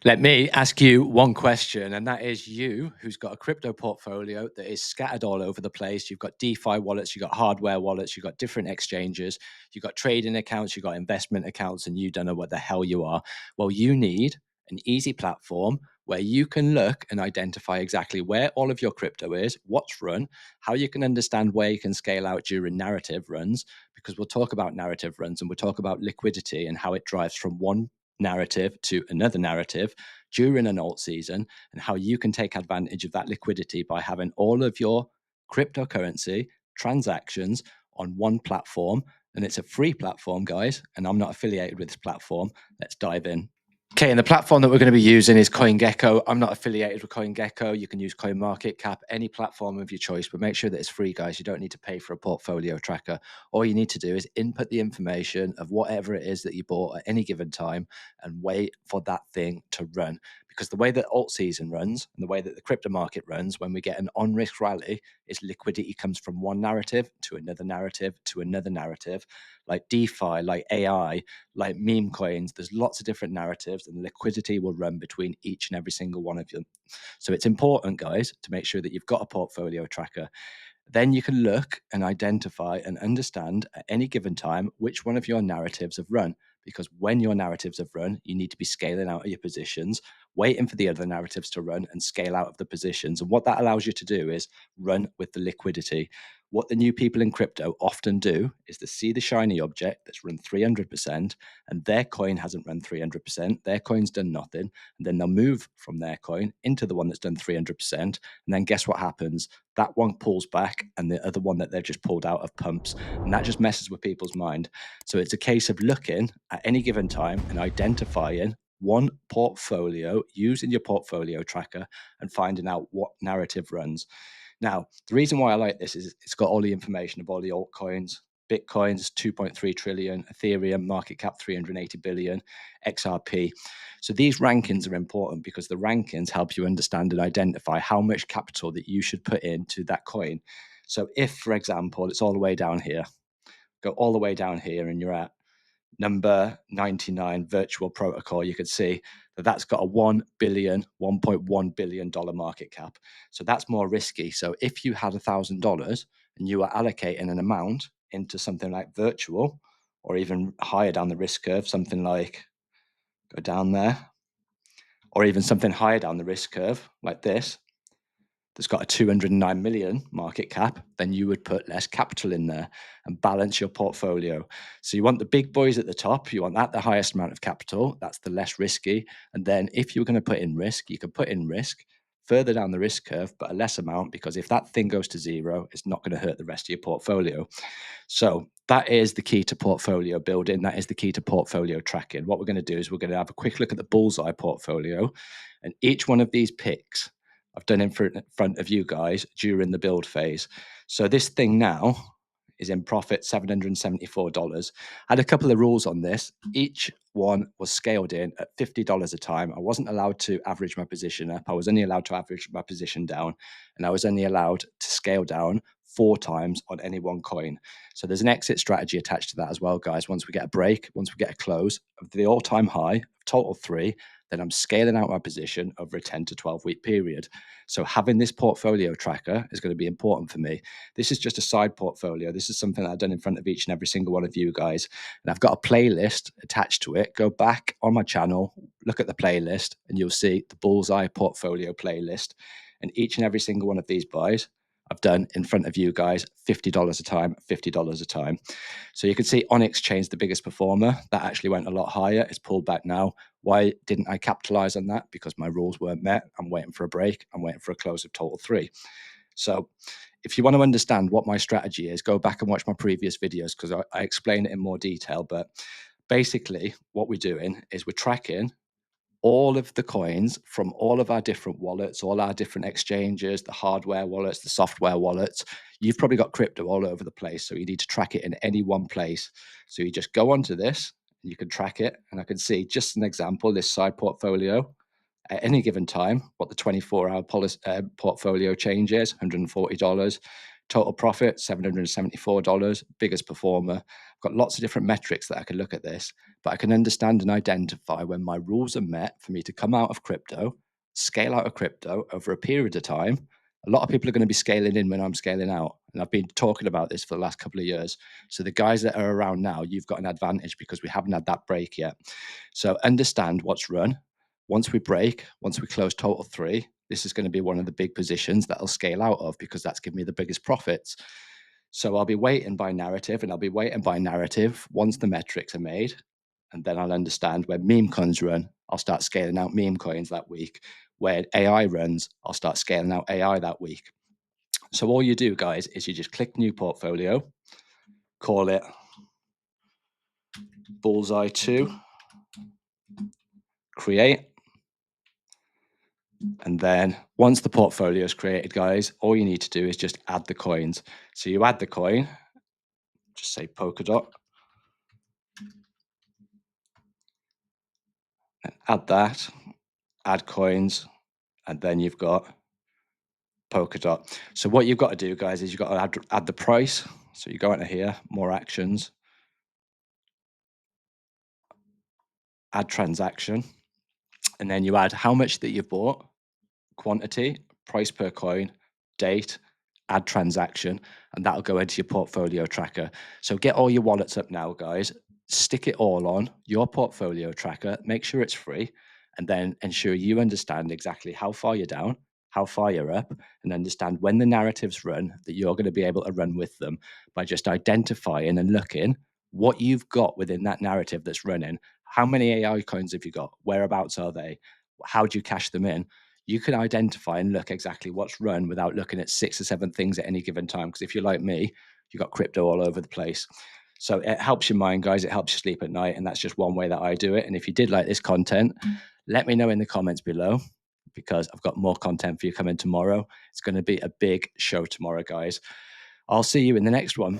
Let me ask you one question, and that is you who's got a crypto portfolio that is scattered all over the place. You've got DeFi wallets, you've got hardware wallets, you've got different exchanges, you've got trading accounts, you've got investment accounts, and you don't know what the hell you are. Well, you need an easy platform where you can look and identify exactly where all of your crypto is, what's run, how you can understand where you can scale out during narrative runs, because we'll talk about narrative runs and we'll talk about liquidity and how it drives from one narrative to another narrative during an alt season, and how you can take advantage of that liquidity by having all of your cryptocurrency transactions on one platform. And it's a free platform, guys, and I'm not affiliated with this platform. Let's dive in. Okay, and the platform that we're going to be using is CoinGecko. I'm not affiliated with CoinGecko. You can use CoinMarketCap, any platform of your choice, but make sure that it's free, guys. You don't need to pay for a portfolio tracker. All you need to do is input the information of whatever it is that you bought at any given time and wait for that thing to run. Because the way that alt season runs and the way that the crypto market runs, when we get an on-risk rally, is liquidity comes from one narrative to another narrative to another narrative, like DeFi, like AI, like meme coins. There's lots of different narratives, and liquidity will run between each and every single one of them. So it's important, guys, to make sure that you've got a portfolio tracker. Then you can look and identify and understand at any given time which one of your narratives have run. Because when your narratives have run, you need to be scaling out of your positions, waiting for the other narratives to run and scale out of the positions. And what that allows you to do is run with the liquidity. What the new people in crypto often do is to see the shiny object that's run 300% and their coin hasn't run 300%, their coin's done nothing. And then they'll move from their coin into the one that's done 300%. And then guess what happens? That one pulls back and the other one that they've just pulled out of pumps. And that just messes with people's mind. So it's a case of looking at any given time and identifying one portfolio, using your portfolio tracker and finding out what narrative runs. Now, the reason why I like this is it's got all the information of all the altcoins. Bitcoin's 2.3 trillion, Ethereum market cap 380 billion, XRP. So these rankings are important because the rankings help you understand and identify how much capital that you should put into that coin. So if, for example, it's all the way down here, go all the way down here and you're at number 99 virtual protocol, you could see that that's got a $1.1 billion market cap. So that's more risky. So if you had $1,000 and you are allocating an amount into something like virtual, or even higher down the risk curve, something like go down there, or even something higher down the risk curve like this, that's got a 209 million market cap, then you would put less capital in there and balance your portfolio. So you want the big boys at the top, you want that the highest amount of capital, that's the less risky. And then if you're going to put in risk, you can put in risk further down the risk curve, but a less amount, because if that thing goes to zero, it's not going to hurt the rest of your portfolio. So that is the key to portfolio building. That is the key to portfolio tracking. What we're going to do is we're going to have a quick look at the bullseye portfolio, and each one of these picks I've done in front of you guys during the build phase. So this thing now is in profit, $774. I had a couple of rules on this. Each one was scaled in at $50 a time. I wasn't allowed to average my position up. I was only allowed to average my position down, and I was only allowed to scale down 4 times on any one coin. So there's an exit strategy attached to that as well, guys. Once we get a break, once we get a close of the all-time high, total 3, then I'm scaling out my position over a 10 to 12 week period. So having this portfolio tracker is going to be important for me. This is just a side portfolio. This is something that I've done in front of each and every single one of you guys. And I've got a playlist attached to it. Go back on my channel, look at the playlist, and you'll see the Bullseye portfolio playlist. And each and every single one of these buys I've done in front of you guys, $50 a time, $50 a time. So you can see Onyx Chain's the biggest performer. That actually went a lot higher. It's pulled back now. Why didn't I capitalize on that? Because my rules weren't met. I'm waiting for a break. I'm waiting for a close of total 3. So if you want to understand what my strategy is, go back and watch my previous videos because I explain it in more detail. But basically what we're doing is we're tracking all of the coins from all of our different wallets, all our different exchanges, the hardware wallets, the software wallets. You've probably got crypto all over the place, so you need to track it in any one place. So you just go onto this, and you can track it, and I can see just an example, this side portfolio at any given time, what the 24-hour portfolio change is, $140. Total profit, $774, biggest performer. got lots of different metrics that I can look at this, but I can understand and identify when my rules are met for me to come out of crypto, scale out of crypto over a period of time. A lot of people are going to be scaling in when I'm scaling out. And I've been talking about this for the last couple of years. So the guys that are around now, you've got an advantage because we haven't had that break yet. So understand what's run. Once we break, once we close total 3, this is going to be one of the big positions that I'll scale out of because that's given me the biggest profits. So I'll be waiting by narrative, and I'll be waiting by narrative once the metrics are made. And then I'll understand when meme coins run, I'll start scaling out meme coins that week. Where AI runs, I'll start scaling out AI that week. So all you do, guys, is you just click new portfolio, call it Bullseye 2, create. And then once the portfolio is created, guys, all you need to do is just add the coins. So you add the coin, just say Polkadot, and add that, add coins, and then you've got Polkadot. So what you've got to do, guys, is you've got to add the price. So you go into here, more actions, add transaction, and then you add how much that you've bought, quantity, price per coin, date, add transaction, and that'll go into your portfolio tracker. So get all your wallets up now, guys. Stick it all on your portfolio tracker. Make sure it's free, and then ensure you understand exactly how far you're down, how far you're up, and understand when the narratives run that you're going to be able to run with them by just identifying and looking what you've got within that narrative that's running. How many AI coins have you got? Whereabouts are they? How do you cash them in? You can identify and look exactly what's run without looking at 6 or 7 things at any given time. Because if you're like me, you've got crypto all over the place. So it helps your mind, guys. It helps you sleep at night. And that's just one way that I do it. And if you did like this content, let me know in the comments below because I've got more content for you coming tomorrow. It's going to be a big show tomorrow, guys. I'll see you in the next one.